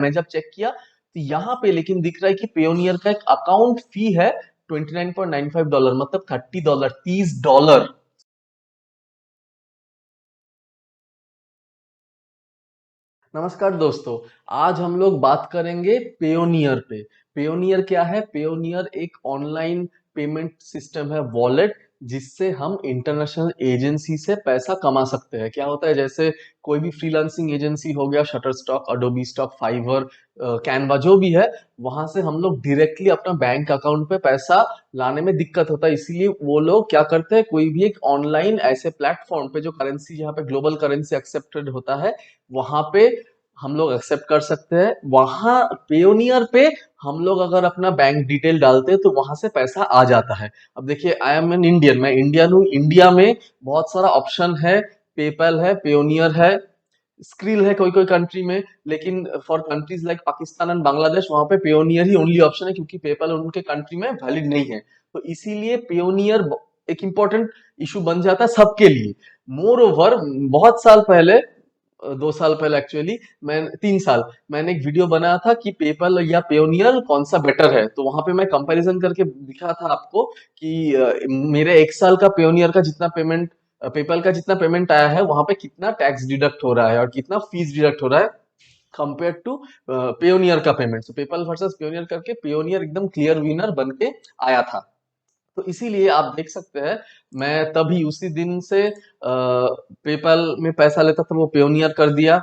मैं जब चेक किया तो यहाँ पे लेकिन दिख रहा है कि पेयोनियर का एक अकाउंट फी है $29.95, मतलब $30, $30। नमस्कार दोस्तों, आज हम लोग बात करेंगे पेयोनियर पे। पेयोनियर क्या है? पेयोनियर एक ऑनलाइन पेमेंट सिस्टम है, वॉलेट, जिससे हम इंटरनेशनल एजेंसी से पैसा कमा सकते हैं। क्या होता है, जैसे कोई भी फ्रीलांसिंग एजेंसी हो गया, Shutterstock, Adobe Stock, Fiverr, Canva, जो भी है, वहां से हम लोग डायरेक्टली अपना बैंक अकाउंट पे पैसा लाने में दिक्कत होता है। इसीलिए वो लोग क्या करते हैं, कोई भी एक ऑनलाइन ऐसे प्लेटफॉर्म पे जो करेंसी, जहाँ पे ग्लोबल करेंसी एक्सेप्टेड होता है, वहां पे हम लोग एक्सेप्ट कर सकते हैं। वहां पेयोनियर पे हम लोग अगर अपना बैंक डिटेल डालते हैं तो वहां से पैसा आ जाता है। अब देखिए, आई एम एन इंडियन, मैं इंडियन हूँ। इंडिया में बहुत सारा ऑप्शन है, पेपैल है, पेयोनियर है, स्क्रिल है कोई कोई कंट्री में। लेकिन for countries like Pakistan and Bangladesh, वहां पे पेयोनियर ही ओनली ऑप्शन है, क्योंकि पेपैल उनके कंट्री में वैलिड नहीं है। तो इसीलिए पेयोनियर एक इंपॉर्टेंट इशू बन जाता है सबके लिए। मोर ओवर, बहुत साल पहले, 2 साल पहले एक्चुअली, मैं 3 साल, मैंने एक वीडियो बनाया था कि पेपल या पेयोनियर कौन सा बेटर है। तो वहां पे मैं कंपैरिजन करके दिखा था आपको कि मेरे 1 साल का पेयोनियर का जितना पेमेंट, पेपल का जितना पेमेंट आया है, वहां पे कितना टैक्स डिडक्ट हो रहा है और कितना फीस डिडक्ट हो रहा है कंपेयर टू पेयोनियर का पेमेंट। तो पेपल वर्सेस पेयोनियर करके पेयोनियर एकदम क्लियर विनर बन के आया था। तो इसीलिए आप देख सकते हैं, मैं तभी उसी दिन से पेपल में पैसा लेता था, वो पेयोनियर कर दिया।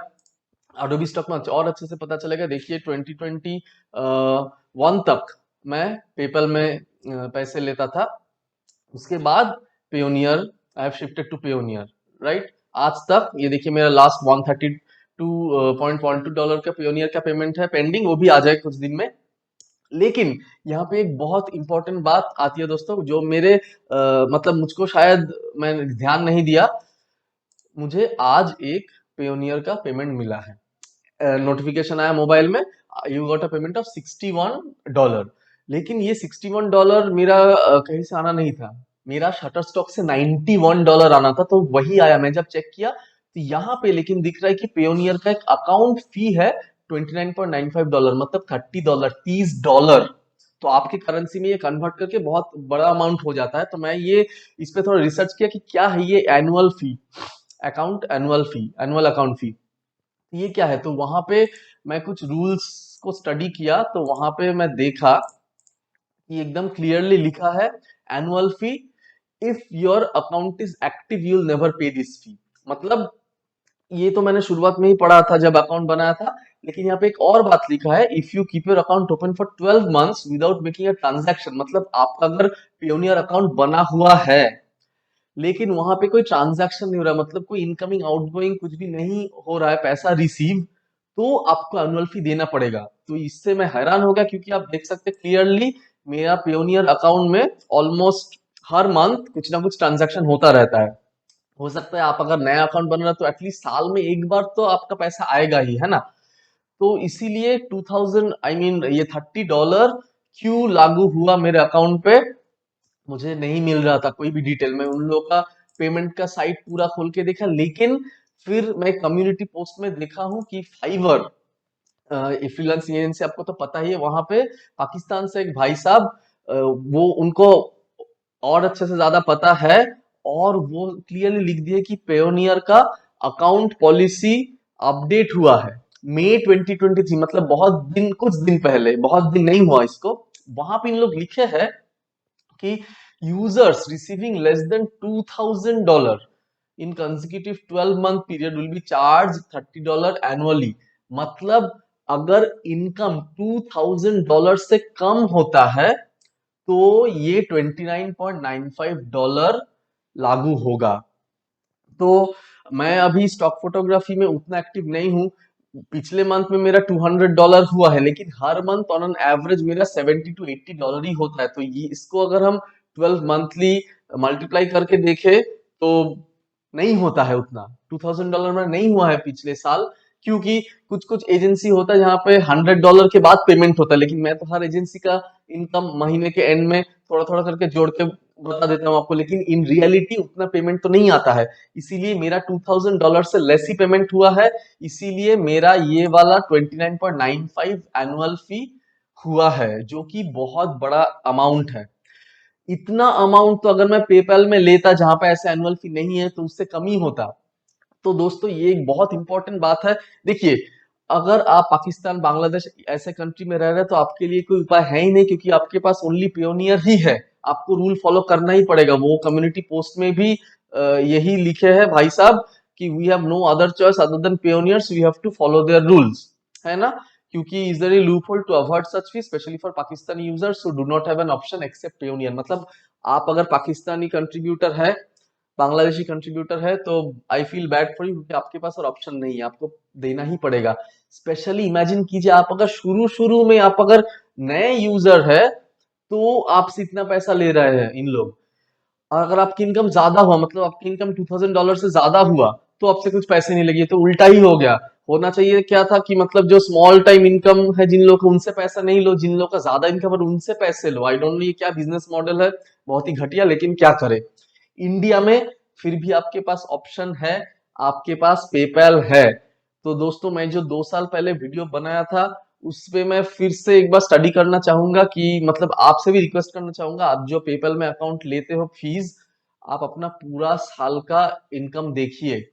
अडोबी स्टॉक में और अच्छे से पता चलेगा। देखिए, 2021 तक मैं पेपल में पैसे लेता था। उसके बाद Payoneer, I have shifted to Payoneer, right. आज तक ये देखिए, मेरा लास्ट $132.12 का पेयोनियर का पेमेंट है पेंडिंग, वो भी आ जाए कुछ दिन में। लेकिन यहाँ पे एक बहुत इंपॉर्टेंट बात आती है दोस्तों, जो मेरे मतलब मुझको शायद मैंने ध्यान नहीं दिया। मुझे आज एक पेयोनियर का पेमेंट मिला है, नोटिफिकेशन आया मोबाइल में, you got a payment of $61। लेकिन ये $61 मेरा कहीं से आना नहीं था। मेरा शटर स्टॉक से $91 आना था, तो वही आया। मैं जब चेक किया तो यहाँ पे लेकिन दिख रहा है कि पेयोनियर का एक अकाउंट फी है $29.95, मतलब $30, $30। तो आपकी करेंसी में ये कन्वर्ट करके बहुत बड़ा अमाउंट हो जाता है। तो मैं ये इस पे थोड़ा रिसर्च किया कि क्या है ये annual fee, account annual fee, annual account fee, ये क्या है। तो वहां पे मैं कुछ रूल्स को स्टडी किया, तो वहां पे मैं देखा कि एकदम क्लियरली लिखा है, annual fee, if your account is active you will never पे दिस फी। मतलब ये तो मैंने शुरुआत में ही पढ़ा था जब अकाउंट बनाया था। लेकिन यहाँ पे एक और बात लिखा है, if you keep your account open for 12 months without making a transaction, मतलब आपका अगर पेयोनियर अकाउंट बना हुआ है लेकिन वहां पे कोई ट्रांजैक्शन नहीं हो रहा, मतलब कोई इनकमिंग आउटगोइंग कुछ भी नहीं हो रहा है, पैसा रिसीव, तो आपको एनुअल फी देना पड़ेगा। तो इससे मैं हैरान हो गया, क्योंकि आप देख सकते हैं क्लियरली मेरा पेयोनियर अकाउंट में ऑलमोस्ट हर मंथ कुछ ना कुछ ट्रांजैक्शन होता रहता है। हो सकता है आप अगर नया अकाउंट बन रहा है तो एटलीस्ट साल में एक बार तो आपका पैसा आएगा ही, है ना। तो इसीलिए 2000, आई मीन ये $30 क्यों लागू हुआ मेरे अकाउंट पे, मुझे नहीं मिल रहा था कोई भी डिटेल। मैं उन लोगों का पेमेंट का साइट पूरा खोल के देखा, लेकिन फिर मैं कम्युनिटी पोस्ट में देखा हूं कि फाइवर, फ्रीलांसिंग एजेंसी, आपको तो पता ही है, वहां पे पाकिस्तान से एक भाई साहब, वो उनको और अच्छे से ज्यादा पता है, और वो क्लियरली लिख दिए कि पेयोनियर का अकाउंट पॉलिसी अपडेट हुआ है मई 2023, मतलब बहुत दिन, कुछ दिन पहले, बहुत दिन नहीं हुआ इसको। वहां पे इन लोग लिखे हैं कि users receiving less than $2000 in consecutive 12-month period will be charged $30 annually। मतलब अगर इनकम $2000 से कम होता है तो ये $29.95 लागू होगा। तो मैं अभी स्टॉक फोटोग्राफी में उतना एक्टिव नहीं हूँ। पिछले मंथ में मेरा $200 हुआ है, लेकिन हर मंथ ऑन एन एवरेज मेरा $70 to $80 ही होता है। तो ये, इसको अगर हम 12 मंथली मल्टीप्लाई करके देखें तो नहीं होता है उतना। $2000 में नहीं हुआ है पिछले साल, क्योंकि कुछ कुछ एजेंसी होता है जहाँ पे $100 के बाद पेमेंट होता है। लेकिन मैं तो हर एजेंसी का इनकम महीने के एंड में थोड़ा थोड़ा करके जोड़ के बता देता हूँ आपको, लेकिन इन रियलिटी उतना पेमेंट तो नहीं आता है। इसीलिए मेरा $2000 से लेस ही पेमेंट हुआ है। इसीलिए मेरा ये वाला 29.95 एनुअल फी हुआ है, जो कि बहुत बड़ा अमाउंट है। इतना अमाउंट तो अगर मैं पेपैल में लेता जहां पे ऐसे एनुअल फी नहीं है तो उससे कम ही होता। तो दोस्तों ये एक बहुत इंपॉर्टेंट बात है। देखिए, अगर आप पाकिस्तान, बांग्लादेश ऐसे कंट्री में रह रहे हैं तो आपके लिए कोई उपाय है ही नहीं, क्योंकि आपके पास ओनली पियोनियर ही है। आपको रूल फॉलो करना ही पड़ेगा। वो कम्युनिटी पोस्ट में भी यही लिखे हैं भाई साहब कि we have no other choice other than Payoneers, we have to follow their rules, है ना। क्योंकि is there a loophole to avoid such fee specially for Pakistani users who do not have an option except Payoneer. मतलब आप अगर Pakistani contributor है, Bangladeshi contributor है, तो I feel bad for you, क्योंकि आपके पास और ऑप्शन नहीं है, आपको देना ही पड़ेगा। स्पेशली इमेजिन कीजिए, आप अगर शुरू शुरू में आप अगर नए यूजर है तो आपसे इतना पैसा ले रहे हैं इन लोग। और अगर आपकी इनकम ज्यादा हुआ, मतलब आपकी इनकम $2000 से ज्यादा हुआ, तो आपसे कुछ पैसे नहीं लगे, तो उल्टा ही हो गया। होना चाहिए क्या था कि मतलब जो स्मॉल टाइम इनकम है जिन लोग का, उनसे पैसा नहीं लो, जिन लोग का ज्यादा इनकम है उनसे पैसे लो। आई डोंट नो ये क्या बिजनेस मॉडल है, बहुत ही घटिया, लेकिन क्या करे। इंडिया में फिर भी आपके पास ऑप्शन है, आपके पास पेपैल है। तो दोस्तों, मैं जो 2 साल पहले वीडियो बनाया था उस पे मैं फिर से एक बार स्टडी करना चाहूंगा कि मतलब आपसे भी रिक्वेस्ट करना चाहूंगा, आप जो पेपैल में अकाउंट लेते हो फीस, आप अपना पूरा साल का इनकम देखिए।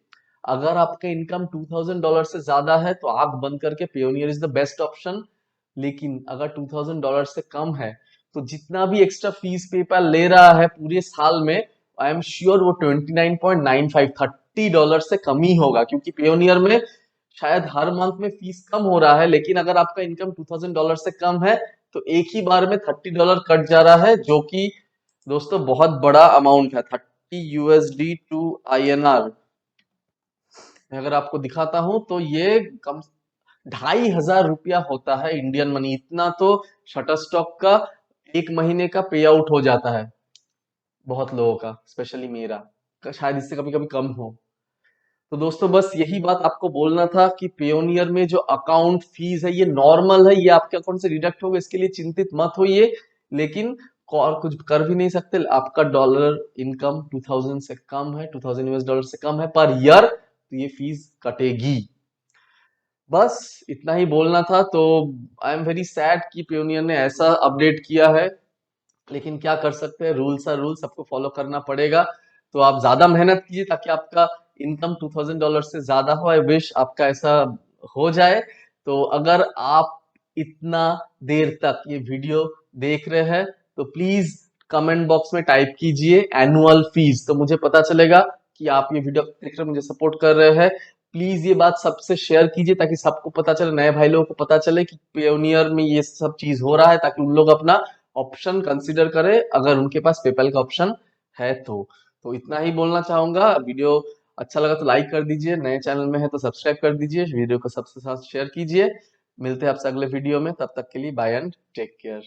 अगर आपका इनकम $2000 से ज्यादा है तो आंख बंद करके Payoneer is the best option. लेकिन अगर $2000 से कम है तो जितना भी एक्स्ट्रा फीस पेपैल ले रहा है पूरे साल में, आई एम श्योर वो 29.95 $30 से कम ही होगा, क्योंकि पेयोनियर में शायद हर मंथ में फीस कम हो रहा है, लेकिन अगर आपका इनकम $2000 से कम है तो एक ही बार में $30 कट जा रहा है, जो कि दोस्तों बहुत बड़ा अमाउंट है। 30 USD टू INR अगर आपको दिखाता हूं तो ये कम 2500 रुपया होता है इंडियन मनी। इतना तो शटर स्टॉक का एक महीने का पे आउट हो जाता है बहुत लोगों का, स्पेशली मेरा, शायद इससे कभी कभी कम हो। तो दोस्तों बस यही बात आपको बोलना था कि पेयोनियर में जो अकाउंट फीस है ये नॉर्मल है, ये आपके अकाउंट से डिडक्ट होगा, इसके लिए चिंतित मत होइए। लेकिन और कुछ कर भी नहीं सकते, आपका डॉलर इनकम 2000 से कम है, $2000 से कम है पर ईयर, तो ये फीस कटेगी। बस इतना ही बोलना था। तो आई एम वेरी सैड कि पेयोनियर ने ऐसा अपडेट किया है, लेकिन क्या कर सकते हैं, रूल्स आर रूल, सबको फॉलो करना पड़ेगा। तो आप ज्यादा मेहनत कीजिए ताकि आपका इनकम $2000 से ज्यादा हो। आई विश आपका ऐसा हो जाए। तो अगर आप इतना देर तक ये वीडियो देख रहे हैं तो प्लीज कमेंट बॉक्स में टाइप कीजिए एनुअल फीस, तो मुझे पता चलेगा कि आप ये वीडियो देख रहे, मुझे सपोर्ट कर रहे हैं। प्लीज ये बात सबसे शेयर कीजिए ताकि सबको पता चले, नए भाई लोगों को पता चले कि पेयोनियर में ये सब चीज हो रहा है, ताकि उन लोग अपना ऑप्शन कंसीडर करें अगर उनके पास पेपैल का ऑप्शन है तो इतना ही बोलना चाहूंगा। वीडियो अच्छा लगा तो लाइक कर दीजिए, नए चैनल में है तो सब्सक्राइब कर दीजिए, वीडियो को सबसे साथ शेयर कीजिए। मिलते हैं आपसे अगले वीडियो में, तब तक के लिए बाय एंड टेक केयर।